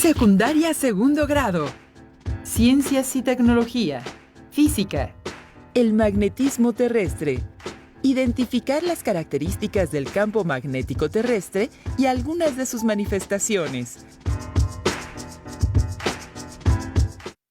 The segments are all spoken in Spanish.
Secundaria segundo grado. Ciencias y tecnología. Física. El magnetismo terrestre. Identificar las características del campo magnético terrestre y algunas de sus manifestaciones.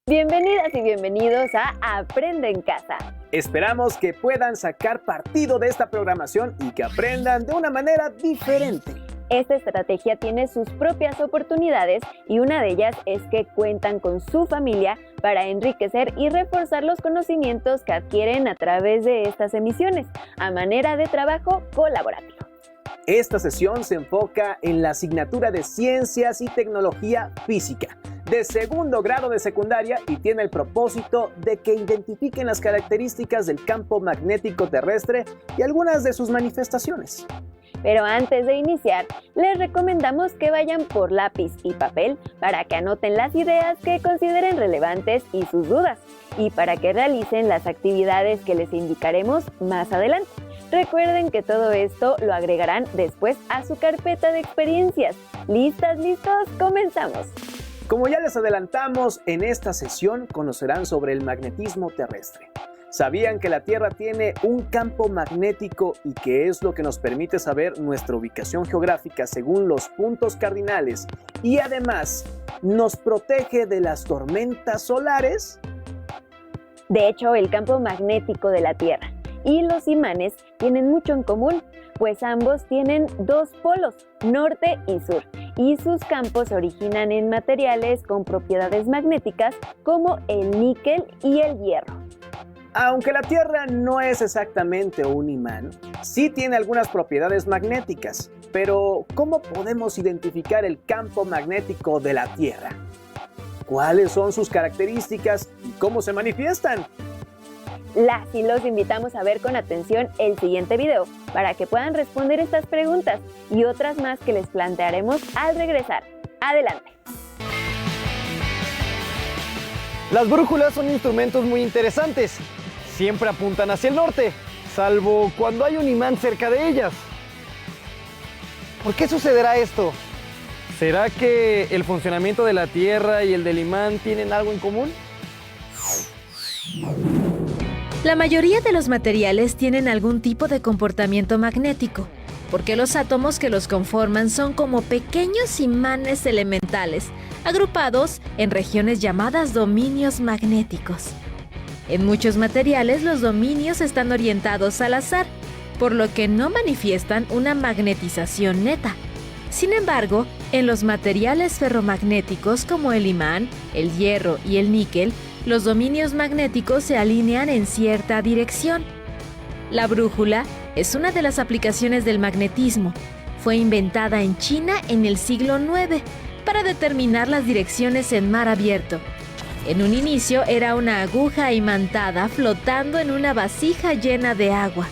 Bienvenidas y bienvenidos a Aprende en Casa. Esperamos que puedan sacar partido de esta programación y que aprendan de una manera diferente. Esta estrategia tiene sus propias oportunidades y una de ellas es que cuentan con su familia para enriquecer y reforzar los conocimientos que adquieren a través de estas emisiones, a manera de trabajo colaborativo. Esta sesión se enfoca en la asignatura de Ciencias y Tecnología Física, de segundo grado de secundaria, y tiene el propósito de que identifiquen las características del campo magnético terrestre y algunas de sus manifestaciones. Pero antes de iniciar, les recomendamos que vayan por lápiz y papel para que anoten las ideas que consideren relevantes y sus dudas, y para que realicen las actividades que les indicaremos más adelante. Recuerden que todo esto lo agregarán después a su carpeta de experiencias. ¿Listas, listos? ¡Comenzamos! Como ya les adelantamos, en esta sesión conocerán sobre el magnetismo terrestre. ¿Sabían que la Tierra tiene un campo magnético y que es lo que nos permite saber nuestra ubicación geográfica según los puntos cardinales y además nos protege de las tormentas solares? De hecho, el campo magnético de la Tierra y los imanes tienen mucho en común, pues ambos tienen dos polos, norte y sur, y sus campos se originan en materiales con propiedades magnéticas como el níquel y el hierro. Aunque la Tierra no es exactamente un imán, sí tiene algunas propiedades magnéticas. Pero, ¿cómo podemos identificar el campo magnético de la Tierra? ¿Cuáles son sus características y cómo se manifiestan? Las y los invitamos a ver con atención el siguiente video para que puedan responder estas preguntas y otras más que les plantearemos al regresar. ¡Adelante! Las brújulas son instrumentos muy interesantes. Siempre apuntan hacia el norte, salvo cuando hay un imán cerca de ellas. ¿Por qué sucederá esto? ¿Será que el funcionamiento de la Tierra y el del imán tienen algo en común? La mayoría de los materiales tienen algún tipo de comportamiento magnético, porque los átomos que los conforman son como pequeños imanes elementales, agrupados en regiones llamadas dominios magnéticos. En muchos materiales los dominios están orientados al azar, por lo que no manifiestan una magnetización neta. Sin embargo, en los materiales ferromagnéticos como el imán, el hierro y el níquel, los dominios magnéticos se alinean en cierta dirección. La brújula es una de las aplicaciones del magnetismo. Fue inventada en China en el siglo IX para determinar las direcciones en mar abierto. En un inicio era una aguja imantada flotando en una vasija llena de agua.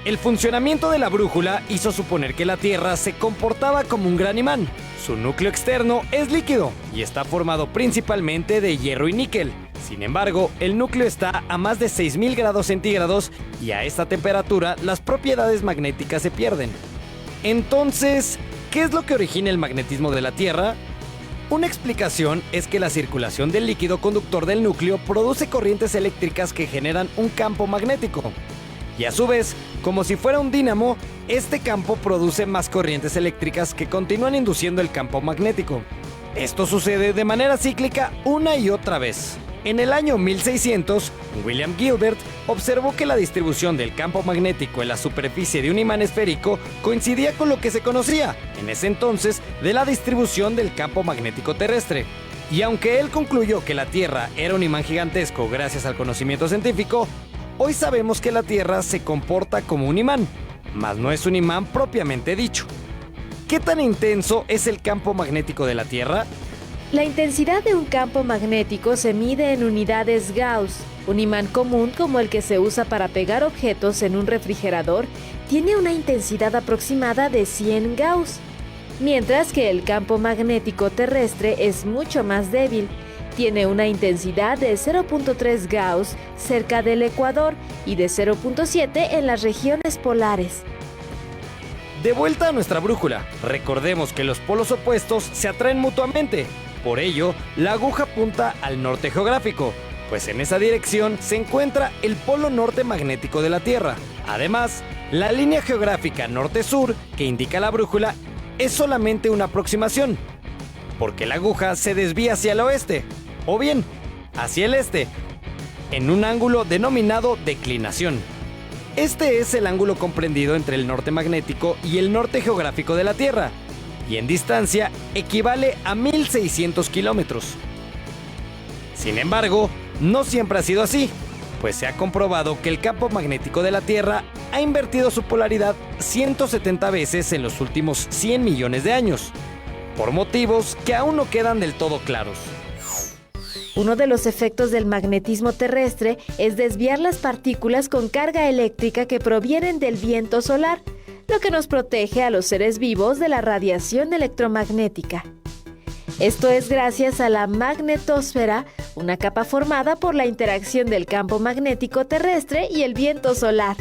El funcionamiento de la brújula hizo suponer que la Tierra se comportaba como un gran imán. Su núcleo externo es líquido y está formado principalmente de hierro y níquel. Sin embargo, el núcleo está a más de 6000 grados centígrados y a esta temperatura las propiedades magnéticas se pierden. Entonces, ¿qué es lo que origina el magnetismo de la Tierra? Una explicación es que la circulación del líquido conductor del núcleo produce corrientes eléctricas que generan un campo magnético. Y a su vez, como si fuera un dínamo, este campo produce más corrientes eléctricas que continúan induciendo el campo magnético. Esto sucede de manera cíclica una y otra vez. En el año 1600, William Gilbert observó que la distribución del campo magnético en la superficie de un imán esférico coincidía con lo que se conocía, en ese entonces, de la distribución del campo magnético terrestre. Y aunque él concluyó que la Tierra era un imán gigantesco gracias al conocimiento científico, hoy sabemos que la Tierra se comporta como un imán, mas no es un imán propiamente dicho. ¿Qué tan intenso es el campo magnético de la Tierra? La intensidad de un campo magnético se mide en unidades Gauss. Un imán común, como el que se usa para pegar objetos en un refrigerador, tiene una intensidad aproximada de 100 Gauss, mientras que el campo magnético terrestre es mucho más débil. Tiene una intensidad de 0.3 Gauss cerca del ecuador y de 0.7 en las regiones polares. De vuelta a nuestra brújula, recordemos que los polos opuestos se atraen mutuamente. Por ello, la aguja apunta al norte geográfico, pues en esa dirección se encuentra el polo norte magnético de la Tierra. Además, la línea geográfica norte-sur que indica la brújula es solamente una aproximación, porque la aguja se desvía hacia el oeste, o bien hacia el este, en un ángulo denominado declinación. Este es el ángulo comprendido entre el norte magnético y el norte geográfico de la Tierra, y en distancia equivale a 1600 kilómetros. Sin embargo, no siempre ha sido así, pues se ha comprobado que el campo magnético de la Tierra ha invertido su polaridad 170 veces en los últimos 100 millones de años, por motivos que aún no quedan del todo claros. Uno de los efectos del magnetismo terrestre es desviar las partículas con carga eléctrica que provienen del viento solar, lo que nos protege a los seres vivos de la radiación electromagnética. Esto es gracias a la magnetosfera, una capa formada por la interacción del campo magnético terrestre y el viento solar.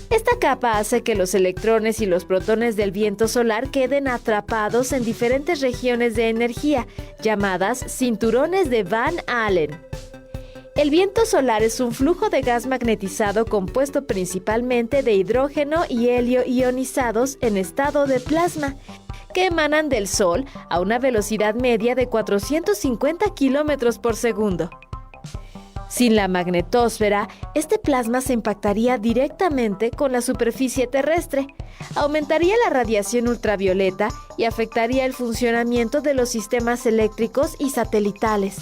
Esta capa hace que los electrones y los protones del viento solar queden atrapados en diferentes regiones de energía, llamadas cinturones de Van Allen. El viento solar es un flujo de gas magnetizado compuesto principalmente de hidrógeno y helio ionizados en estado de plasma, que emanan del Sol a una velocidad media de 450 kilómetros por segundo. Sin la magnetosfera, este plasma se impactaría directamente con la superficie terrestre, aumentaría la radiación ultravioleta y afectaría el funcionamiento de los sistemas eléctricos y satelitales.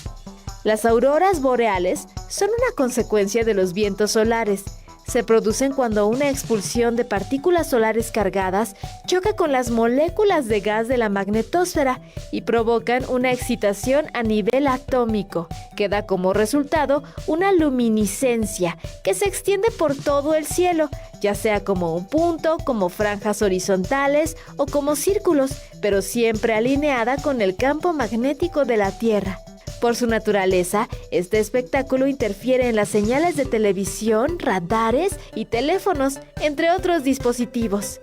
Las auroras boreales son una consecuencia de los vientos solares. Se producen cuando una expulsión de partículas solares cargadas choca con las moléculas de gas de la magnetosfera y provocan una excitación a nivel atómico, que da como resultado una luminiscencia que se extiende por todo el cielo, ya sea como un punto, como franjas horizontales o como círculos, pero siempre alineada con el campo magnético de la Tierra. Por su naturaleza, este espectáculo interfiere en las señales de televisión, radares y teléfonos, entre otros dispositivos.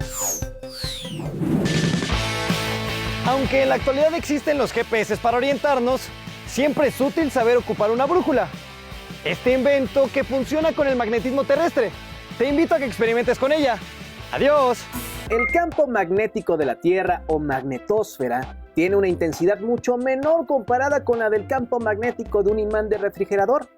Aunque en la actualidad existen los GPS para orientarnos, siempre es útil saber ocupar una brújula. Este invento que funciona con el magnetismo terrestre. Te invito a que experimentes con ella. ¡Adiós! El campo magnético de la Tierra o magnetosfera tiene una intensidad mucho menor comparada con la del campo magnético de un imán de refrigerador.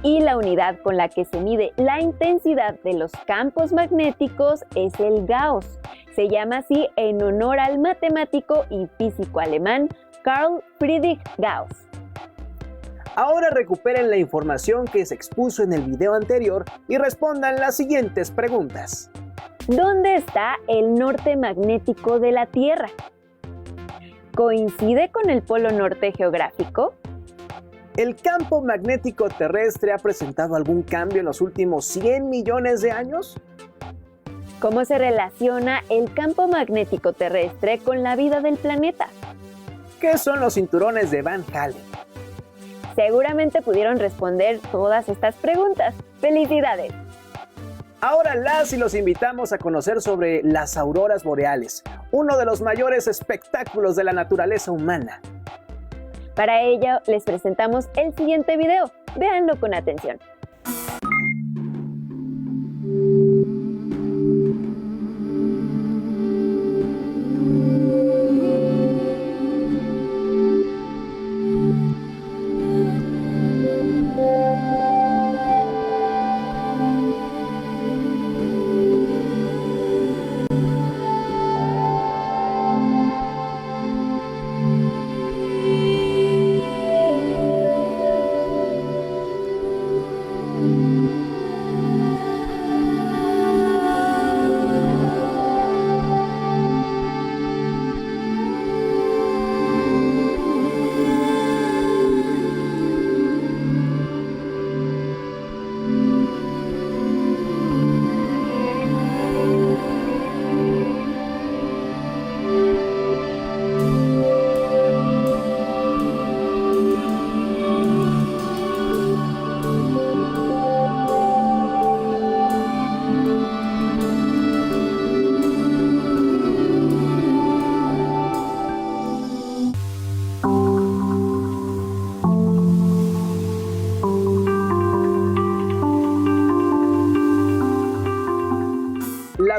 Y la unidad con la que se mide la intensidad de los campos magnéticos es el Gauss. Se llama así en honor al matemático y físico alemán Carl Friedrich Gauss. Ahora recuperen la información que se expuso en el video anterior y respondan las siguientes preguntas. ¿Dónde está el norte magnético de la Tierra? ¿Coincide con el polo norte geográfico? ¿El campo magnético terrestre ha presentado algún cambio en los últimos 100 millones de años? ¿Cómo se relaciona el campo magnético terrestre con la vida del planeta? ¿Qué son los cinturones de Van Allen? Seguramente pudieron responder todas estas preguntas. ¡Felicidades! Ahora las y los invitamos a conocer sobre las auroras boreales, uno de los mayores espectáculos de la naturaleza humana. Para ello, les presentamos el siguiente video. Véanlo con atención.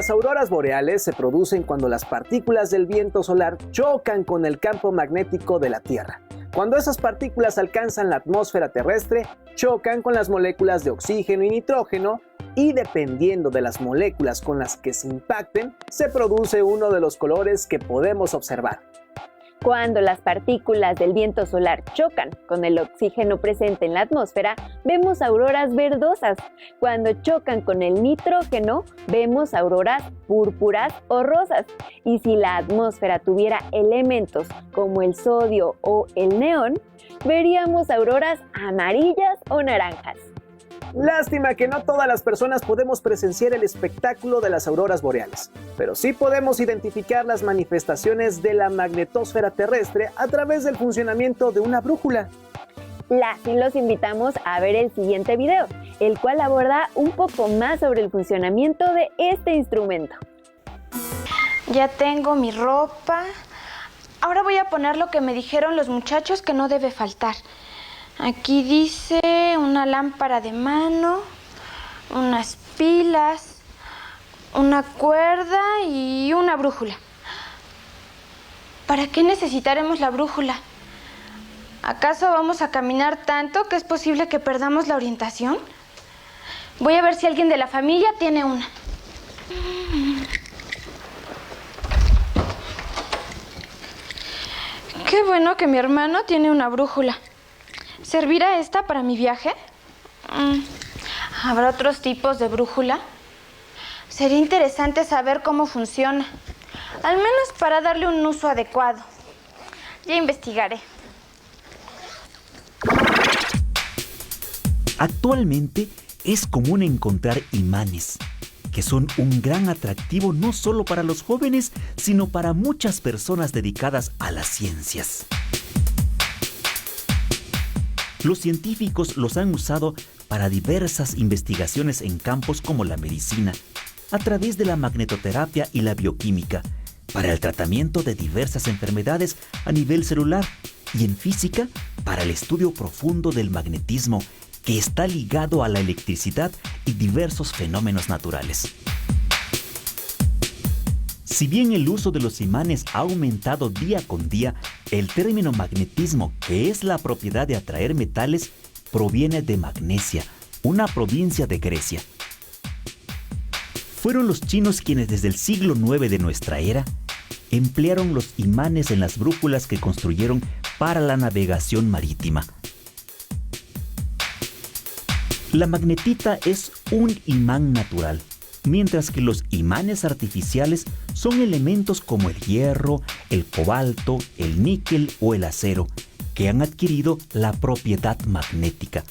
Las auroras boreales se producen cuando las partículas del viento solar chocan con el campo magnético de la Tierra. Cuando esas partículas alcanzan la atmósfera terrestre, chocan con las moléculas de oxígeno y nitrógeno y dependiendo de las moléculas con las que se impacten, se produce uno de los colores que podemos observar. Cuando las partículas del viento solar chocan con el oxígeno presente en la atmósfera, vemos auroras verdosas. Cuando chocan con el nitrógeno, vemos auroras púrpuras o rosas. Y si la atmósfera tuviera elementos como el sodio o el neón, veríamos auroras amarillas o naranjas. Lástima que no todas las personas podemos presenciar el espectáculo de las auroras boreales, pero sí podemos identificar las manifestaciones de la magnetosfera terrestre a través del funcionamiento de una brújula. Las y los invitamos a ver el siguiente video, el cual aborda un poco más sobre el funcionamiento de este instrumento. Ya tengo mi ropa. Ahora voy a poner lo que me dijeron los muchachos que no debe faltar. Aquí dice una lámpara de mano, unas pilas, una cuerda y una brújula. ¿Para qué necesitaremos la brújula? ¿Acaso vamos a caminar tanto que es posible que perdamos la orientación? Voy a ver si alguien de la familia tiene una. Qué bueno que mi hermano tiene una brújula. ¿Servirá esta para mi viaje? ¿Habrá otros tipos de brújula? Sería interesante saber cómo funciona, al menos para darle un uso adecuado. Ya investigaré. Actualmente es común encontrar imanes, que son un gran atractivo no solo para los jóvenes, sino para muchas personas dedicadas a las ciencias. Los científicos los han usado para diversas investigaciones en campos como la medicina, a través de la magnetoterapia y la bioquímica, para el tratamiento de diversas enfermedades a nivel celular y en física para el estudio profundo del magnetismo que está ligado a la electricidad y diversos fenómenos naturales. Si bien el uso de los imanes ha aumentado día con día, el término magnetismo, que es la propiedad de atraer metales, proviene de Magnesia, una provincia de Grecia. Fueron los chinos quienes desde el siglo IX de nuestra era emplearon los imanes en las brújulas que construyeron para la navegación marítima. La magnetita es un imán natural, mientras que los imanes artificiales son elementos como el hierro, el cobalto, el níquel o el acero, que han adquirido la propiedad magnética.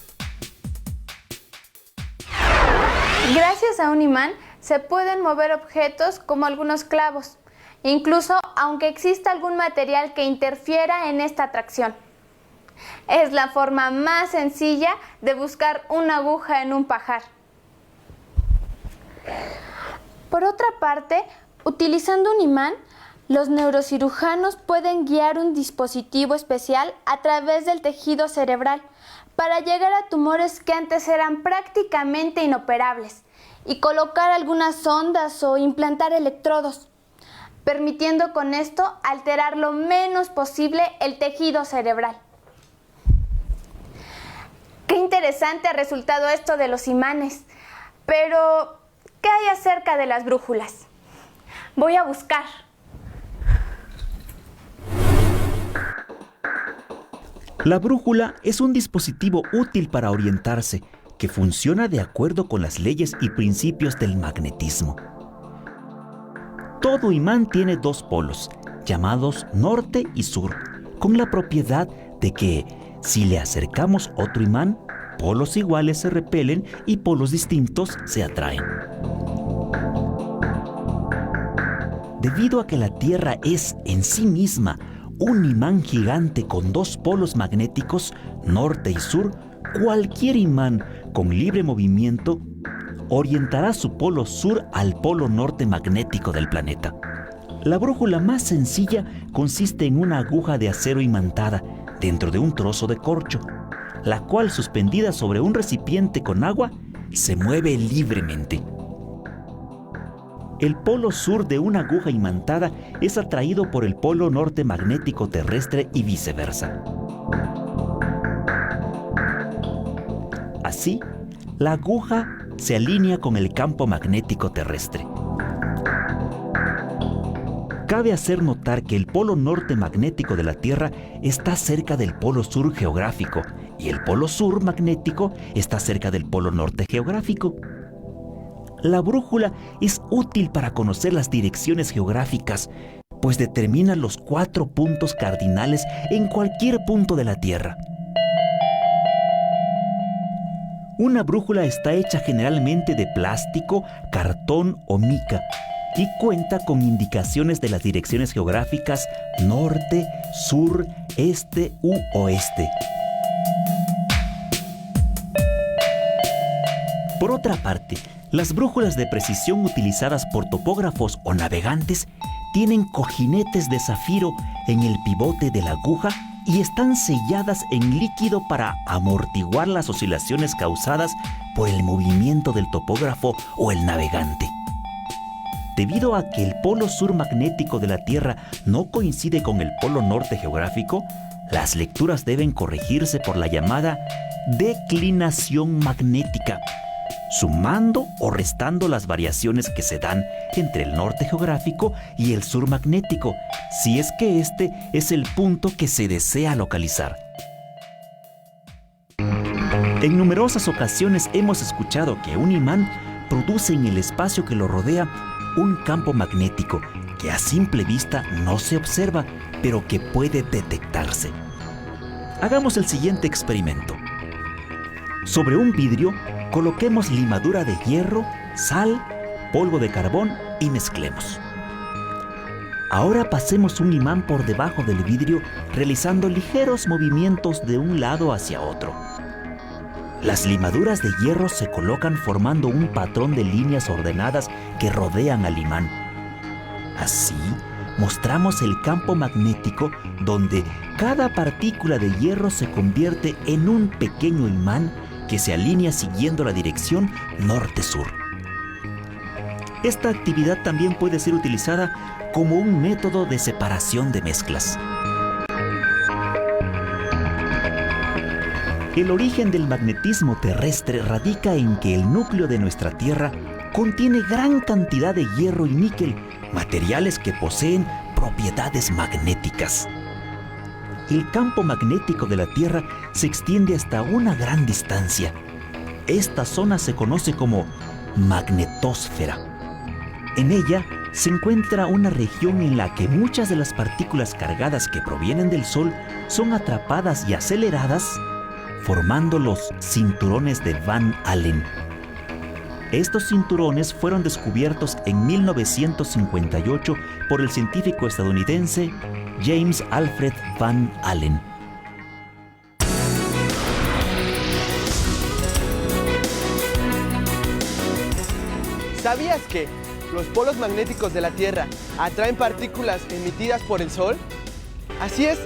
Gracias a un imán se pueden mover objetos como algunos clavos, incluso aunque exista algún material que interfiera en esta atracción. Es la forma más sencilla de buscar una aguja en un pajar. Por otra parte, utilizando un imán, los neurocirujanos pueden guiar un dispositivo especial a través del tejido cerebral para llegar a tumores que antes eran prácticamente inoperables y colocar algunas sondas o implantar electrodos, permitiendo con esto alterar lo menos posible el tejido cerebral. Qué interesante ha resultado esto de los imanes, pero ¿qué hay acerca de las brújulas? Voy a buscar. La brújula es un dispositivo útil para orientarse, que funciona de acuerdo con las leyes y principios del magnetismo. Todo imán tiene dos polos, llamados norte y sur, con la propiedad de que, si le acercamos otro imán, polos iguales se repelen y polos distintos se atraen. Debido a que la Tierra es, en sí misma, un imán gigante con dos polos magnéticos, norte y sur, cualquier imán con libre movimiento orientará su polo sur al polo norte magnético del planeta. La brújula más sencilla consiste en una aguja de acero imantada dentro de un trozo de corcho, la cual, suspendida sobre un recipiente con agua, se mueve libremente. el polo sur de una aguja imantada es atraído por el polo norte magnético terrestre y viceversa. Así, la aguja se alinea con el campo magnético terrestre. Cabe hacer notar que el polo norte magnético de la Tierra está cerca del polo sur geográfico y el polo sur magnético está cerca del polo norte geográfico. La brújula es útil para conocer las direcciones geográficas, pues determina los 4 puntos cardinales en cualquier punto de la Tierra. Una brújula está hecha generalmente de plástico, cartón o mica y cuenta con indicaciones de las direcciones geográficas norte, sur, este u oeste. Por otra parte, las brújulas de precisión utilizadas por topógrafos o navegantes tienen cojinetes de zafiro en el pivote de la aguja y están selladas en líquido para amortiguar las oscilaciones causadas por el movimiento del topógrafo o el navegante. Debido a que el polo sur magnético de la Tierra no coincide con el polo norte geográfico, las lecturas deben corregirse por la llamada declinación magnética, sumando o restando las variaciones que se dan entre el norte geográfico y el sur magnético, si es que este es el punto que se desea localizar. En numerosas ocasiones hemos escuchado que un imán produce en el espacio que lo rodea un campo magnético que a simple vista no se observa, pero que puede detectarse. Hagamos el siguiente experimento. Sobre un vidrio, coloquemos limadura de hierro, sal, polvo de carbón y mezclemos. Ahora pasemos un imán por debajo del vidrio, realizando ligeros movimientos de un lado hacia otro. Las limaduras de hierro se colocan formando un patrón de líneas ordenadas que rodean al imán. Así, mostramos el campo magnético donde cada partícula de hierro se convierte en un pequeño imán que se alinea siguiendo la dirección norte-sur. Esta actividad también puede ser utilizada como un método de separación de mezclas. El origen del magnetismo terrestre radica en que el núcleo de nuestra Tierra contiene gran cantidad de hierro y níquel, materiales que poseen propiedades magnéticas. El campo magnético de la Tierra se extiende hasta una gran distancia. Esta zona se conoce como magnetosfera. En ella se encuentra una región en la que muchas de las partículas cargadas que provienen del Sol son atrapadas y aceleradas, formando los cinturones de Van Allen. Estos cinturones fueron descubiertos en 1958 por el científico estadounidense James Alfred Van Allen. ¿Sabías que los polos magnéticos de la Tierra atraen partículas emitidas por el Sol? Así es,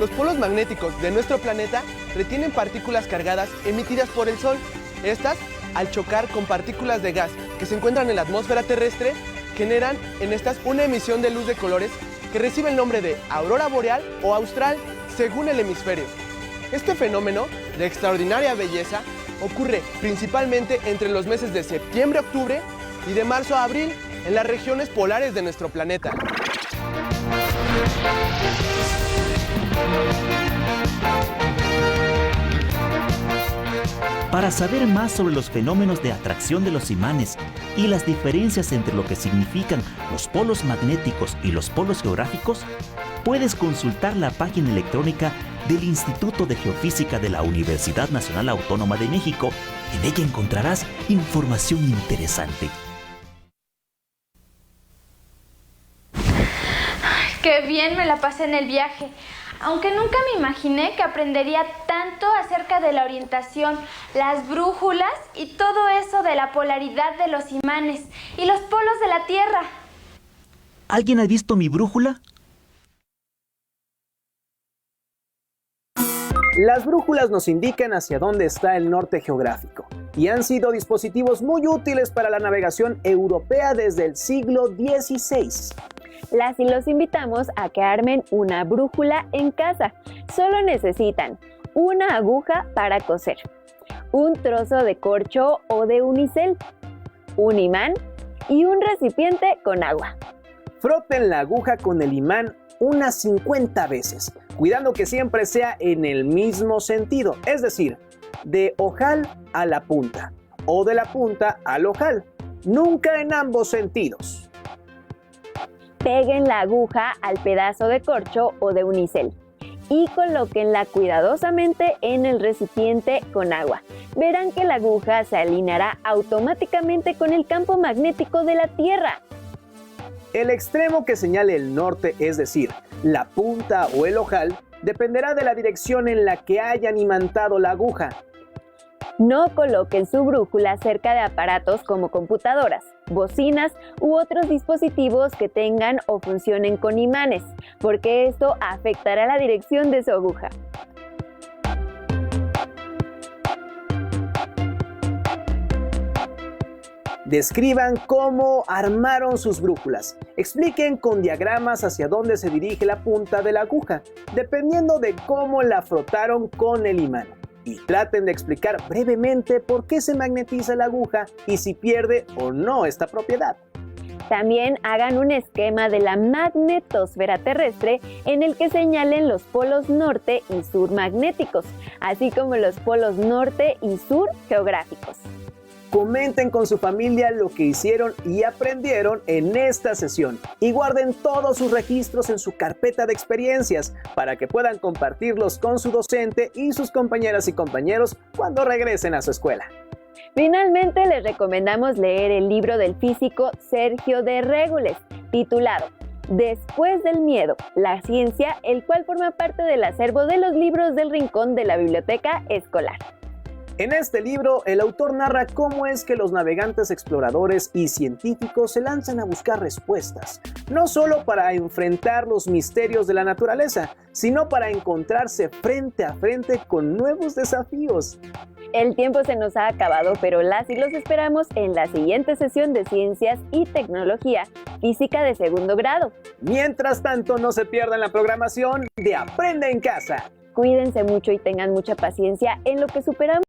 los polos magnéticos de nuestro planeta retienen partículas cargadas emitidas por el Sol. Estas, al chocar con partículas de gas que se encuentran en la atmósfera terrestre, generan en estas una emisión de luz de colores que recibe el nombre de aurora boreal o austral, según el hemisferio. Este fenómeno, de extraordinaria belleza, ocurre principalmente entre los meses de septiembre a octubre y de marzo a abril en las regiones polares de nuestro planeta. Para saber más sobre los fenómenos de atracción de los imanes y las diferencias entre lo que significan los polos magnéticos y los polos geográficos, puedes consultar la página electrónica del Instituto de Geofísica de la Universidad Nacional Autónoma de México. En ella encontrarás información interesante. ¡Qué bien me la pasé en el viaje! Aunque nunca me imaginé que aprendería tanto acerca de la orientación, las brújulas y todo eso de la polaridad de los imanes y los polos de la Tierra. ¿Alguien ha visto mi brújula? Las brújulas nos indican hacia dónde está el norte geográfico. y han sido dispositivos muy útiles para la navegación europea desde el siglo XVI. Las y los invitamos a que armen una brújula en casa. Solo necesitan una aguja para coser, un trozo de corcho o de unicel, un imán y un recipiente con agua. Froten la aguja con el imán unas 50 veces, cuidando que siempre sea en el mismo sentido, es decir, de ojal a la punta o de la punta al ojal, nunca en ambos sentidos. Peguen la aguja al pedazo de corcho o de unicel y colóquenla cuidadosamente en el recipiente con agua. Verán que la aguja se alineará automáticamente con el campo magnético de la Tierra. El extremo que señale el norte, es decir, la punta o el ojal, dependerá de la dirección en la que hayan imantado la aguja. No coloquen su brújula cerca de aparatos como computadoras, bocinas u otros dispositivos que tengan o funcionen con imanes, porque esto afectará la dirección de su aguja. Describan cómo armaron sus brújulas. Expliquen con diagramas hacia dónde se dirige la punta de la aguja, dependiendo de cómo la frotaron con el imán. Y traten de explicar brevemente por qué se magnetiza la aguja y si pierde o no esta propiedad. También hagan un esquema de la magnetosfera terrestre en el que señalen los polos norte y sur magnéticos, así como los polos norte y sur geográficos. Comenten con su familia lo que hicieron y aprendieron en esta sesión y guarden todos sus registros en su carpeta de experiencias para que puedan compartirlos con su docente y sus compañeras y compañeros cuando regresen a su escuela. Finalmente, les recomendamos leer el libro del físico Sergio de Régules, titulado Después del miedo, la ciencia, el cual forma parte del acervo de los libros del rincón de la biblioteca escolar. En este libro, el autor narra cómo es que los navegantes exploradores y científicos se lanzan a buscar respuestas, no solo para enfrentar los misterios de la naturaleza, sino para encontrarse frente a frente con nuevos desafíos. El tiempo se nos ha acabado, pero las y los esperamos en la siguiente sesión de Ciencias y Tecnología, Física de segundo grado. Mientras tanto, no se pierdan la programación de Aprende en Casa. Cuídense mucho y tengan mucha paciencia en lo que superamos